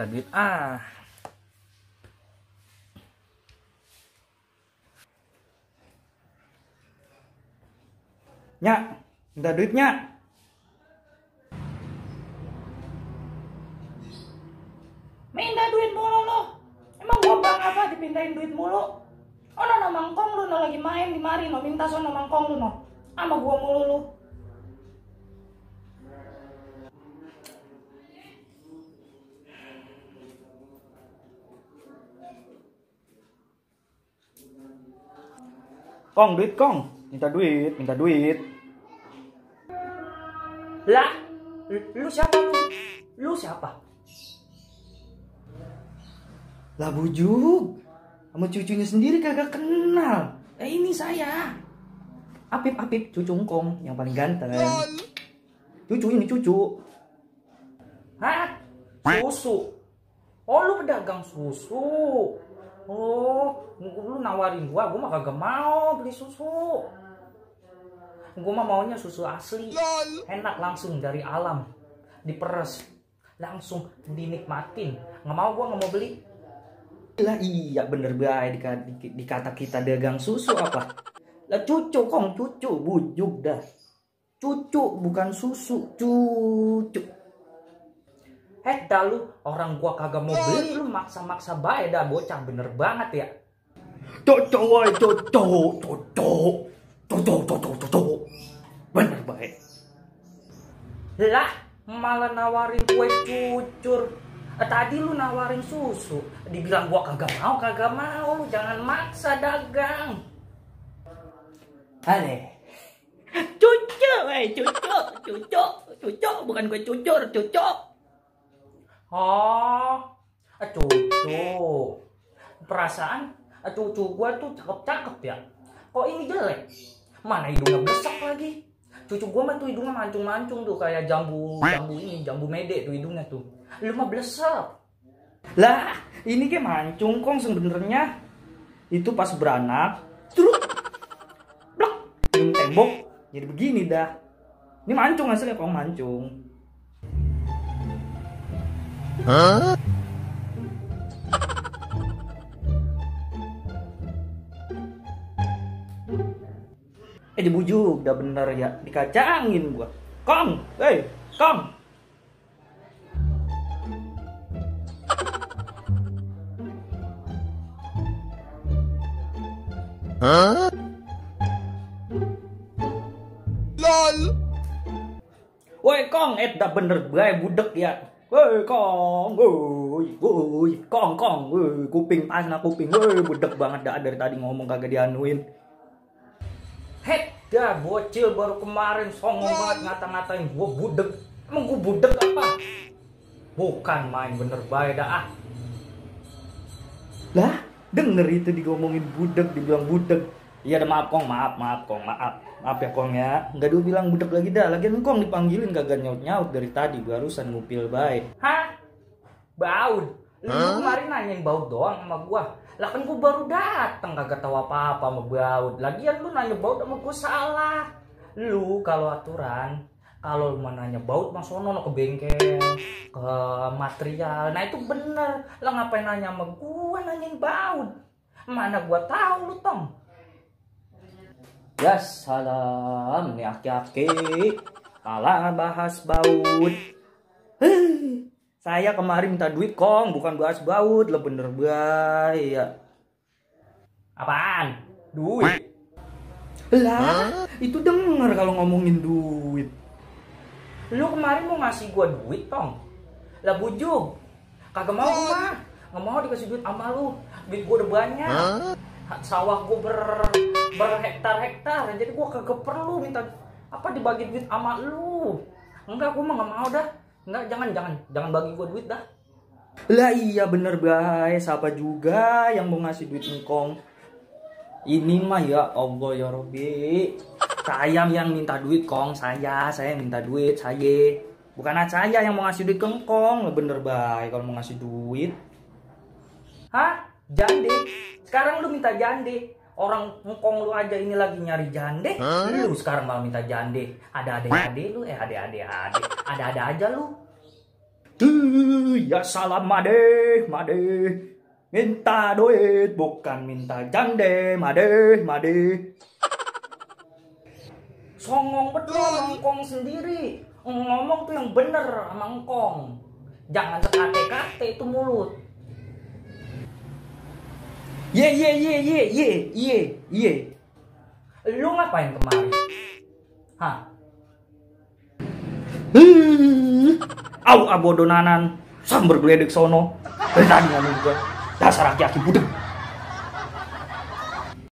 minta duit. Nyak, minta duitnya. Minta duit mulu lo. Emang gua bang apa dipindahin duit mulu? Oh no mangkong lu no lagi main di mari no minta sono mangkong lu no. Sama gua mulu lu. Kong, duit Kong. Minta duit, minta duit. Lah, lu siapa lu? Lu siapa? Lah bujuk. Sama cucunya sendiri kagak kenal. Ini saya. Apip, cucu Kong yang paling ganteng. Cucu ini cucu. Hah? Susu? Oh lu pedagang susu? Oh, lu nawarin gua mah kagak mau beli susu. Gua mah maunya susu asli. Enak langsung dari alam. Diperes. Langsung dinikmatin. Nggak mau beli. Lah iya bener baik dikata kita dagang susu apa? Lah cucu Kong, cucu bujuk dah. Cucu bukan susu, cucu. Dah lu, orang gua kagak mau beli lu maksa-maksa bae dah bocah bener banget ya. Cucu woy, cucu. Bener baik. Lah, malah nawarin kue cucur. Tadi lu nawarin susu, dibilang gua kagak mau, lu jangan maksa dagang. Aneh. Cucu, cucu, bukan gue cucur, cucu. Oh, cucu. Perasaan cucu gua tuh cakep-cakep ya. Kok ini jelek? Mana hidungnya besar lagi. Cucu gua mah tuh hidungnya mancung-mancung tuh kayak jambu mede tuh hidungnya tuh. Lu mah blesek. Lah, ini kayak mancung Kong sebenarnya. Itu pas beranak, terus blok, tembok jadi begini dah. Ini mancung hasilnya Kong, mancung. Hah? Dibujuk, udah bener ya, dikacangin gua. Kong, Kong. Hah? LOL. Woi Kong, dah bener bae budek ya. Woi Kong, woi Kong, woi kuping panas kuping, woi budek banget dah dari tadi ngomong kagak dianuin. Dah bocil baru kemarin songong banget ngata-ngatain gua budek. Emang gua budek apa? Bukan main bener bae dah. Lah, denger itu digomongin budek, dibilang budek. Iya ada maaf Kong, maaf Kong, maaf ya Kong ya. Nggak dulu bilang budek lagi dah. Lagian Kong dipanggilin kagak nyaut dari tadi, barusan ngupil baik. Hah? Baud? Lu kemarin nanyain baud doang sama gua. Lah kan gua baru datang kagak tahu apa-apa sama baud. Lagian lu nanya baud sama gua salah. Lu kalau aturan, kalau lu mau nanya baud mah sono ke bengkel, ke material. Nah itu bener. Lah ngapain nanya sama gua nanyain baud? Mana gua tahu lu tong. Ya salam nih aki-aki. Kalah bahas baud. Saya kemarin minta duit Kong, bukan bahas baud, lah bener bae ya. Apaan? Duit? Lah, itu denger kalau ngomongin duit. Lu kemarin mau ngasih gua duit tong. Lah bujuk. Kagak mau gua. Nggak mau dikasih duit sama lu. Duit gua udah banyak. Sawah gua berhektar-hektar. Jadi gua kagak perlu minta apa dibagi duit sama lu. Enggak, gua mah nggak mau dah. Enggak, jangan bagi gua duit dah. Lah iya bener bae, siapa juga yang mau ngasih duit Kong. Ini mah ya Allah ya Robbi. Saya yang minta duit Kong, saya minta duit, saya. Bukan saya yang mau ngasih duit ke Kong, bener bae kalau mau ngasih duit. Hah? Jande? Sekarang lu minta jande. Orang Ngkong lu aja ini lagi nyari jande. Lu sekarang malah minta jande. Ada-ada lu, ada-ada aja lu. Ya salam made, made. Minta duit bukan minta jande, made, made. Songong betul ngkong sendiri. Ngomong tuh yang bener sama ngkong. Jangan sekate-kate itu mulut. Ye. Lu ngapain kemari? Hah? Au abodonanan sambar geledek sono. Dari tadi ngomong gue dasar aki-aki budek.